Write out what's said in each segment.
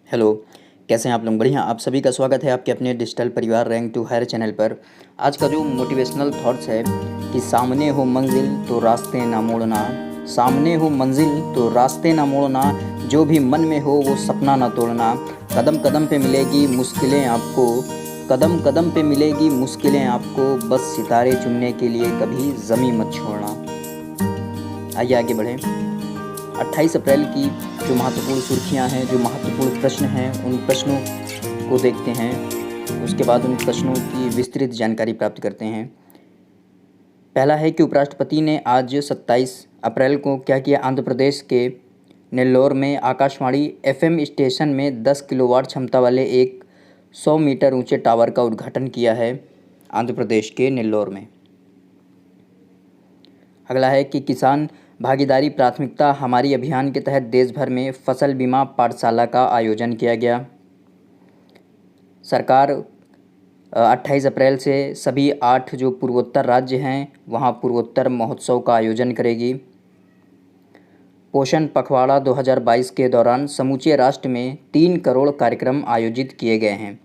Hello. कैसे हैं आप लोग? बढ़िया। आप सभी का स्वागत है आपके अपने डिजिटल परिवार रैंक टू हायर चैनल पर। आज का जो मोटिवेशनल थॉट्स है कि सामने हो मंजिल तो रास्ते ना मोड़ना, सामने हो मंजिल तो रास्ते ना मोड़ना, जो भी मन में हो वो सपना ना तोड़ना, कदम कदम पे मिलेगी मुश्किलें आपको, कदम कदम पे मिलेगी मुश्किलें आपको, बस सितारे चुनने के लिए कभी ज़मीं मत छोड़ना। आइए आगे बढ़ें। 28 अप्रैल की जो महत्वपूर्ण सुर्खियां हैं, जो महत्वपूर्ण प्रश्न हैं, उन प्रश्नों को देखते हैं। उसके बाद उन प्रश्नों की विस्तृत जानकारी प्राप्त करते हैं। पहला है कि उपराष्ट्रपति ने आज 27 अप्रैल को क्या किया? आंध्र प्रदेश के नेल्लोर में आकाशवाणी एफएम स्टेशन में 10 किलोवाट क्षमता वाले एक 100 मीटर ऊंचे टावर का उद्घाटन किया है आंध्र प्रदेश के नेल्लोर में। अगला है कि किसान भागीदारी प्राथमिकता हमारी अभियान के तहत देश भर में फसल बीमा पाठशाला का आयोजन किया गया। सरकार 28 अप्रैल से सभी 8 जो पूर्वोत्तर राज्य हैं वहां पूर्वोत्तर महोत्सव का आयोजन करेगी। पोषण पखवाड़ा 2022 के दौरान समूचे राष्ट्र में 3 करोड़ कार्यक्रम आयोजित किए गए हैं।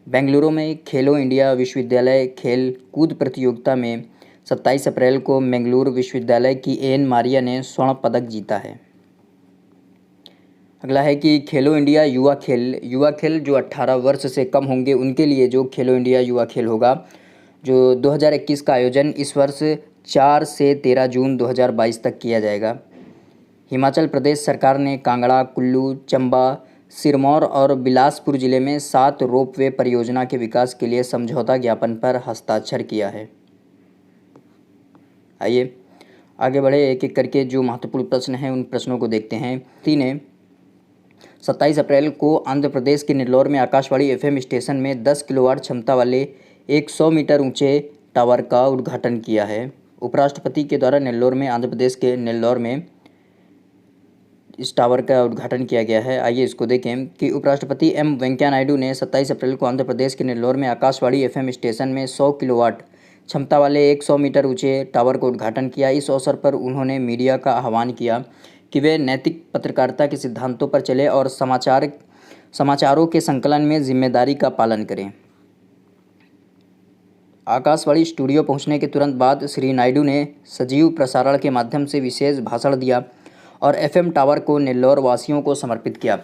बेंगलुरु में खेलो इंडिया विश्वविद्यालय खेल कूद प्रतियोगिता में 27 अप्रैल को बेंगलुरु विश्वविद्यालय की एन मारिया ने स्वर्ण पदक जीता है। अगला है कि खेलो इंडिया युवा खेल जो 18 वर्ष से कम होंगे उनके लिए जो खेलो इंडिया युवा खेल होगा, जो 2021 का आयोजन इस वर्ष 4 से 13 जून 2022 तक किया जाएगा। हिमाचल प्रदेश सरकार ने कांगड़ा, कुल्लू, चंबा, सिरमौर और बिलासपुर जिले में 7 रोपवे परियोजना के विकास के लिए समझौता ज्ञापन पर हस्ताक्षर किया है। आइए आगे बढ़े, एक एक करके जो महत्वपूर्ण प्रश्न हैं उन प्रश्नों को देखते हैं। 27 अप्रैल को आंध्र प्रदेश के नेल्लोर में आकाशवाणी एफएम स्टेशन में 10 किलोवाट क्षमता वाले एक 100 मीटर ऊंचे टावर का उद्घाटन किया है। उपराष्ट्रपति के द्वारा नेल्लोर में, आंध्र प्रदेश के नेल्लोर में इस टावर का उद्घाटन किया गया है। आइए इसको देखें कि उपराष्ट्रपति एम वेंकैया नायडू ने 27 अप्रैल को आंध्र प्रदेश के नेल्लोर में आकाशवाणी एफएम स्टेशन में 100 किलोवाट क्षमता वाले एक 100 मीटर ऊंचे टावर का उद्घाटन किया। इस अवसर पर उन्होंने मीडिया का आह्वान किया कि वे नैतिक पत्रकारिता के सिद्धांतों पर चले और समाचारों के संकलन में जिम्मेदारी का पालन करें। आकाशवाणी स्टूडियो पहुंचने के तुरंत बाद श्री नायडू ने सजीव प्रसारण के माध्यम से विशेष भाषण दिया और एफएम टावर को नेल्लोर वासियों को समर्पित किया।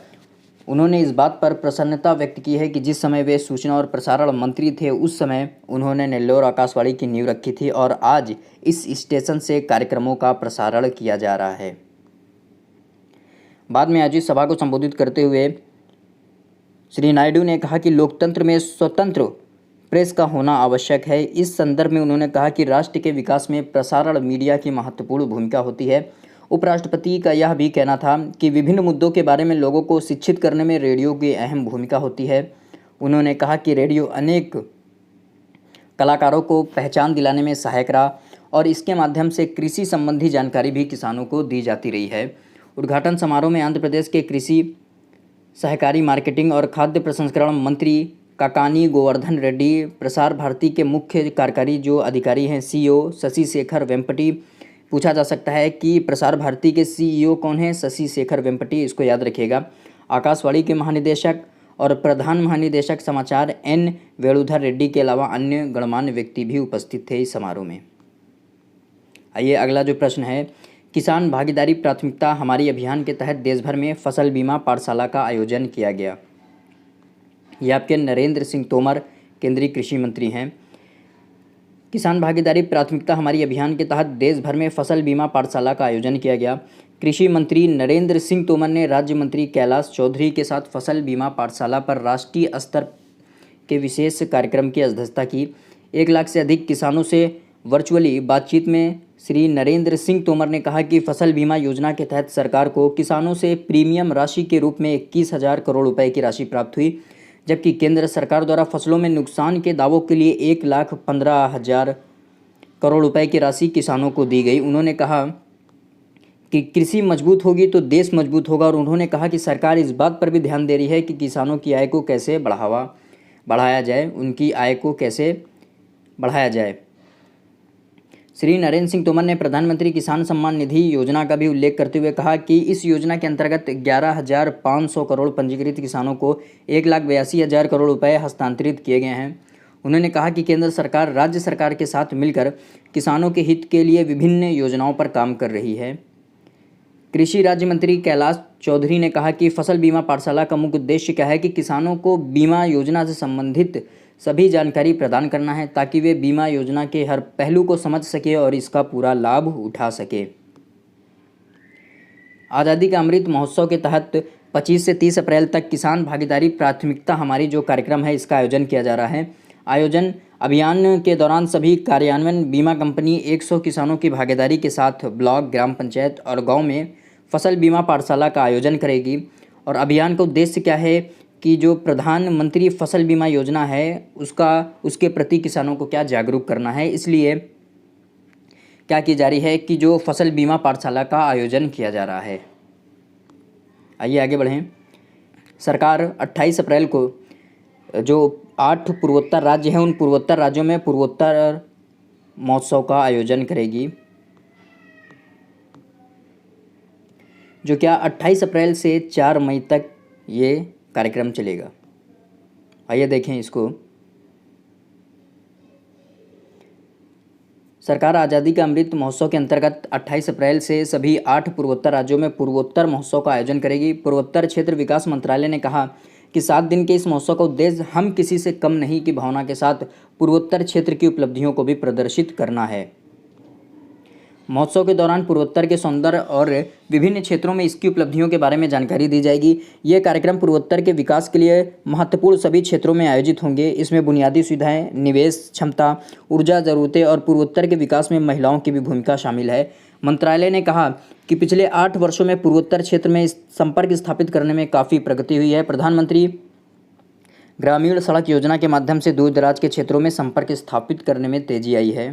उन्होंने इस बात पर प्रसन्नता व्यक्त की है कि जिस समय वे सूचना और प्रसारण मंत्री थे उस समय उन्होंने नेल्लोर आकाशवाणी की नींव रखी थी और आज इस स्टेशन से कार्यक्रमों का प्रसारण किया जा रहा है। बाद में आयोजित सभा को संबोधित करते हुए श्री नायडू ने कहा कि लोकतंत्र में स्वतंत्र प्रेस का होना आवश्यक है। इस संदर्भ में उन्होंने कहा कि राष्ट्र के विकास में प्रसारण मीडिया की महत्वपूर्ण भूमिका होती है। उपराष्ट्रपति का यह भी कहना था कि विभिन्न मुद्दों के बारे में लोगों को शिक्षित करने में रेडियो की अहम भूमिका होती है। उन्होंने कहा कि रेडियो अनेक कलाकारों को पहचान दिलाने में सहायक रहा और इसके माध्यम से कृषि संबंधी जानकारी भी किसानों को दी जाती रही है। उद्घाटन समारोह में आंध्र प्रदेश के कृषि, सहकारी, मार्केटिंग और खाद्य प्रसंस्करण मंत्री काकानी गोवर्धन रेड्डी, प्रसार भारती के मुख्य कार्यकारी जो अधिकारी हैं सीईओ शशि शेखर वेम्पटी। पूछा जा सकता है कि प्रसार भारती के सीईओ कौन हैं? शशि शेखर वेम्पटी, इसको याद रखिएगा। आकाशवाणी के महानिदेशक और प्रधान महानिदेशक समाचार एन वेणुधर रेड्डी के अलावा अन्य गणमान्य व्यक्ति भी उपस्थित थे इस समारोह में। आइए अगला जो प्रश्न है, किसान भागीदारी प्राथमिकता हमारी अभियान के तहत देश भर में फसल बीमा पाठशाला का आयोजन किया गया। ये आपके नरेंद्र सिंह तोमर केंद्रीय कृषि मंत्री हैं। किसान भागीदारी प्राथमिकता हमारी अभियान के तहत देश भर में फसल बीमा पाठशाला का आयोजन किया गया। कृषि मंत्री नरेंद्र सिंह तोमर ने राज्य मंत्री कैलाश चौधरी के साथ फसल बीमा पाठशाला पर राष्ट्रीय स्तर के विशेष कार्यक्रम की अध्यक्षता की। 1 लाख से अधिक किसानों से वर्चुअली बातचीत में श्री नरेंद्र सिंह तोमर ने कहा कि फसल बीमा योजना के तहत सरकार को किसानों से प्रीमियम राशि के रूप में 21,000 करोड़ रुपए की राशि प्राप्त हुई, जबकि केंद्र सरकार द्वारा फसलों में नुकसान के दावों के लिए 1,15,000 करोड़ रुपए की राशि किसानों को दी गई। उन्होंने कहा कि कृषि मजबूत होगी तो देश मजबूत होगा और उन्होंने कहा कि सरकार इस बात पर भी ध्यान दे रही है कि किसानों की आय को कैसे बढ़ाया जाए, उनकी आय को कैसे बढ़ाया जाए। श्री नरेंद्र सिंह तोमर ने प्रधानमंत्री किसान सम्मान निधि योजना का भी उल्लेख करते हुए कहा कि इस योजना के अंतर्गत 11,500 करोड़ पंजीकृत किसानों को 1,82,000 करोड़ रुपए हस्तांतरित किए गए हैं। उन्होंने कहा कि केंद्र सरकार राज्य सरकार के साथ मिलकर किसानों के हित के लिए विभिन्न योजनाओं पर काम कर रही है। कृषि राज्य मंत्री कैलाश चौधरी ने कहा कि फसल बीमा पाठशाला का मुख्य उद्देश्य क्या है कि किसानों को बीमा योजना से संबंधित सभी जानकारी प्रदान करना है ताकि वे बीमा योजना के हर पहलू को समझ सके और इसका पूरा लाभ उठा सके। आज़ादी का अमृत महोत्सव के तहत 25 से 30 अप्रैल तक किसान भागीदारी प्राथमिकता हमारी जो कार्यक्रम है इसका आयोजन किया जा रहा है। आयोजन अभियान के दौरान सभी कार्यान्वयन बीमा कंपनी 100 किसानों की भागीदारी के साथ ब्लॉक, ग्राम पंचायत और गांव में फसल बीमा पाठशाला का आयोजन करेगी। और अभियान का उद्देश्य क्या है कि जो प्रधानमंत्री फसल बीमा योजना है उसके प्रति किसानों को क्या जागरूक करना है, इसलिए क्या की जा रही है कि जो फसल बीमा पाठशाला का आयोजन किया जा रहा है। आइए आगे बढ़ें। सरकार 28 अप्रैल को जो 8 पूर्वोत्तर राज्य हैं उन पूर्वोत्तर राज्यों में पूर्वोत्तर महोत्सव का आयोजन करेगी, जो क्या 28 अप्रैल से 4 मई तक ये कार्यक्रम चलेगा। आइए देखें इसको। सरकार आज़ादी का अमृत महोत्सव के अंतर्गत 28 अप्रैल से सभी 8 पूर्वोत्तर राज्यों में पूर्वोत्तर महोत्सव का आयोजन करेगी। पूर्वोत्तर क्षेत्र विकास मंत्रालय ने कहा कि 7 दिन के इस महोत्सव का उद्देश्य हम किसी से कम नहीं की भावना के साथ पूर्वोत्तर क्षेत्र की उपलब्धियों को भी प्रदर्शित करना है। महोत्सव के दौरान पूर्वोत्तर के सौंदर्य और विभिन्न क्षेत्रों में इसकी उपलब्धियों के बारे में जानकारी दी जाएगी। ये कार्यक्रम पूर्वोत्तर के विकास के लिए महत्वपूर्ण सभी क्षेत्रों में आयोजित होंगे। इसमें बुनियादी सुविधाएं, निवेश क्षमता, ऊर्जा ज़रूरतें और पूर्वोत्तर के विकास में महिलाओं की भी भूमिका शामिल है। मंत्रालय ने कहा कि पिछले 8 वर्षों में पूर्वोत्तर क्षेत्र में संपर्क स्थापित करने में काफ़ी प्रगति हुई है। प्रधानमंत्री ग्रामीण सड़क योजना के माध्यम से दूर दराज के क्षेत्रों में संपर्क स्थापित करने में तेजी आई है।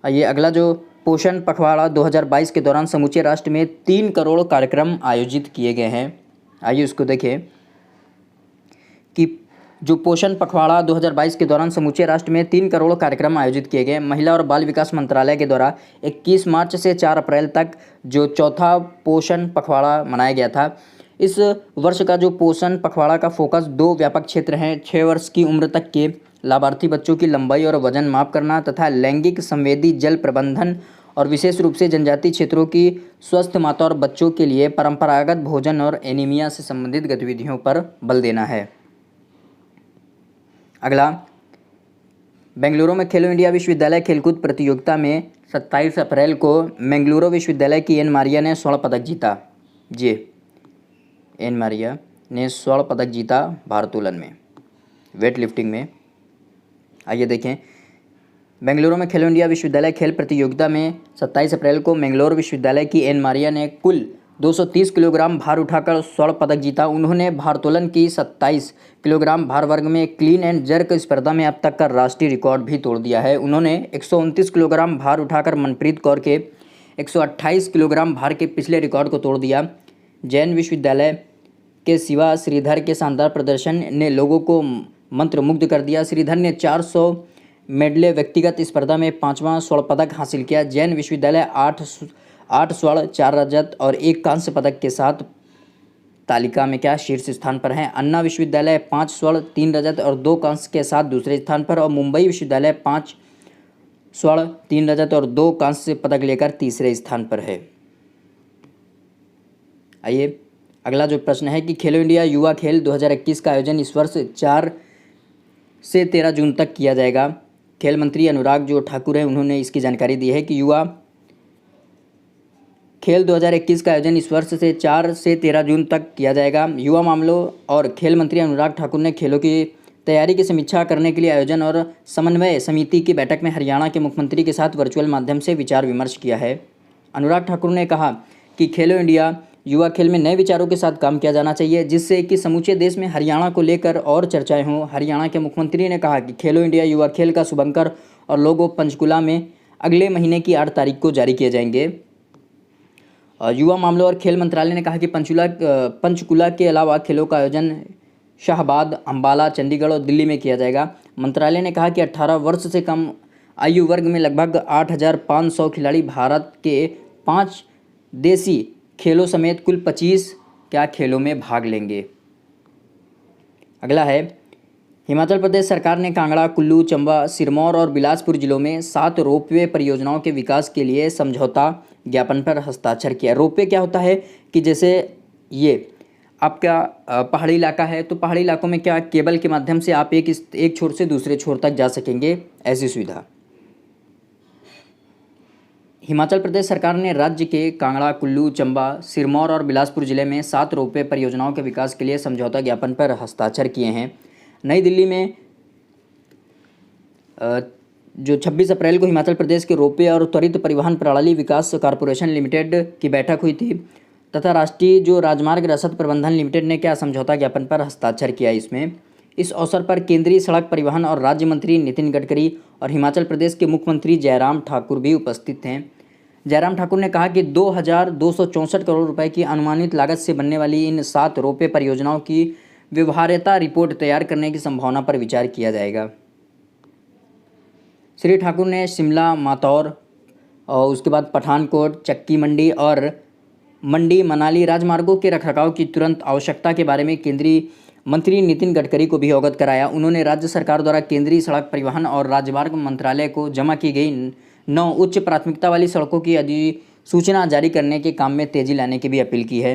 आइए अगला, जो पोषण पखवाड़ा 2022 के दौरान समूचे राष्ट्र में 3 करोड़ कार्यक्रम आयोजित किए गए हैं। आइए उसको देखें कि जो पोषण पखवाड़ा 2022 के दौरान समूचे राष्ट्र में 3 करोड़ कार्यक्रम आयोजित किए गए। महिला और बाल विकास मंत्रालय के द्वारा 21 मार्च से 4 अप्रैल तक जो चौथा पोषण पखवाड़ा मनाया गया था। इस वर्ष का जो पोषण पखवाड़ा का फोकस 2 व्यापक क्षेत्र हैं: 6 वर्ष की उम्र तक के लाभार्थी बच्चों की लंबाई और वजन माप करना तथा लैंगिक संवेदी जल प्रबंधन और विशेष रूप से जनजातीय क्षेत्रों की स्वस्थ माता और बच्चों के लिए परंपरागत भोजन और एनीमिया से संबंधित गतिविधियों पर बल देना है। अगला, बेंगलुरु में खेलो इंडिया विश्वविद्यालय खेलकूद प्रतियोगिता में 27 अप्रैल को बेंगलुरु विश्वविद्यालय की एन मारिया ने स्वर्ण पदक जीता। जी, एन मारिया ने स्वर्ण पदक जीता भारोत्तोलन में, वेट लिफ्टिंग में। आइए देखें, बेंगलुरु में खेलो इंडिया विश्वविद्यालय खेल प्रतियोगिता में 27 अप्रैल को बेंगलुरु विश्वविद्यालय की एन मारिया ने कुल 230 किलोग्राम भार उठाकर स्वर्ण पदक जीता। उन्होंने भारोत्तोलन की 27 किलोग्राम भार वर्ग में क्लीन एंड जर्क स्पर्धा में अब तक का राष्ट्रीय रिकॉर्ड भी तोड़ दिया है। उन्होंने 129 किलोग्राम भार उठाकर मनप्रीत कौर के 128 किलोग्राम भार के पिछले रिकॉर्ड को तोड़ दिया। जैन विश्वविद्यालय के शिवा श्रीधर के शानदार प्रदर्शन ने लोगों को मंत्रमुग्ध कर दिया। श्रीधर ने 400 मेडले व्यक्तिगत स्पर्धा में 5वां स्वर्ण पदक हासिल किया। जैन विश्वविद्यालय 8 स्वर्ण, 4 रजत और 1 कांस्य पदक के साथ तालिका में क्या शीर्ष स्थान पर है। अन्ना विश्वविद्यालय 5 स्वर्ण, 3 रजत और 2 कांस्य के साथ दूसरे स्थान पर और मुंबई विश्वविद्यालय 5 स्वर्ण, 3 रजत और 2 कांस्य पदक लेकर तीसरे स्थान पर है। आइए अगला जो प्रश्न है कि खेलो इंडिया युवा खेल 2021 का आयोजन इस वर्ष 4 से 13 जून तक किया जाएगा। खेल मंत्री अनुराग जो ठाकुर हैं उन्होंने इसकी जानकारी दी है कि युवा खेल 2021 का आयोजन इस वर्ष से 4 से 13 जून तक किया जाएगा। युवा मामलों और खेल मंत्री अनुराग ठाकुर ने खेलों की तैयारी की समीक्षा करने के लिए आयोजन और समन्वय समिति की बैठक में हरियाणा के मुख्यमंत्री के साथ वर्चुअल माध्यम से विचार विमर्श किया है। अनुराग ठाकुर ने कहा कि खेलो इंडिया युवा खेल में नए विचारों के साथ काम किया जाना चाहिए जिससे कि समूचे देश में हरियाणा को लेकर और चर्चाएं हों। हरियाणा के मुख्यमंत्री ने कहा कि खेलो इंडिया युवा खेल का शुभंकर और लोगो पंचकुला में अगले महीने की 8 तारीख को जारी किए जाएंगे। युवा मामलों और खेल मंत्रालय ने कहा कि पंचकुला के अलावा खेलों का आयोजन शाहबाद, अम्बाला, चंडीगढ़ और दिल्ली में किया जाएगा। मंत्रालय ने कहा कि 18 वर्ष से कम आयु वर्ग में लगभग 8,500 खिलाड़ी भारत के 5 देसी खेलों समेत कुल 25 खेलों में भाग लेंगे। अगला है, हिमाचल प्रदेश सरकार ने कांगड़ा, कुल्लू, चंबा, सिरमौर और बिलासपुर जिलों में 7 रोपवे परियोजनाओं के विकास के लिए समझौता ज्ञापन पर हस्ताक्षर किया। रोपवे क्या होता है कि जैसे ये आपका पहाड़ी इलाका है, तो पहाड़ी इलाकों में क्या केबल के माध्यम से आप एक छोर से दूसरे छोर तक जा सकेंगे, ऐसी सुविधा। हिमाचल प्रदेश सरकार ने राज्य के कांगड़ा, कुल्लू, चंबा, सिरमौर और बिलासपुर जिले में 7 रोपवे परियोजनाओं के विकास के लिए समझौता ज्ञापन पर हस्ताक्षर किए हैं। नई दिल्ली में जो 26 अप्रैल को हिमाचल प्रदेश के रोपवे और त्वरित परिवहन प्रणाली विकास कॉरपोरेशन लिमिटेड की बैठक हुई थी तथा राष्ट्रीय जो राजमार्ग रसद प्रबंधन लिमिटेड ने क्या समझौता ज्ञापन पर हस्ताक्षर किया। इसमें इस अवसर पर केंद्रीय सड़क परिवहन और राज्य मंत्री नितिन गडकरी और हिमाचल प्रदेश के मुख्यमंत्री जयराम ठाकुर भी उपस्थित थे। जयराम ठाकुर ने कहा कि 2,264 करोड़ रुपए की अनुमानित लागत से बनने वाली इन 7 रोपवे परियोजनाओं की व्यवहार्यता रिपोर्ट तैयार करने की संभावना पर विचार किया जाएगा। श्री ठाकुर ने शिमला, मातौर और उसके बाद पठानकोट, चक्की मंडी और मंडी मनाली राजमार्गों के रखरखाव की तुरंत आवश्यकता के बारे में केंद्रीय मंत्री नितिन गडकरी को भी अवगत कराया। उन्होंने राज्य सरकार द्वारा केंद्रीय सड़क परिवहन और राजमार्ग मंत्रालय को जमा की गई 9 उच्च प्राथमिकता वाली सड़कों की अधिसूचना जारी करने के काम में तेजी लाने की भी अपील की है।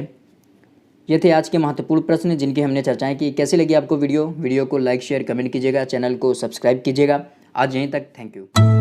ये थे आज के महत्वपूर्ण प्रश्न जिनकी हमने चर्चाएं की। कैसी लगी आपको वीडियो को लाइक, शेयर, कमेंट कीजिएगा, चैनल को सब्सक्राइब कीजिएगा। आज यहीं तक, थैंक यू।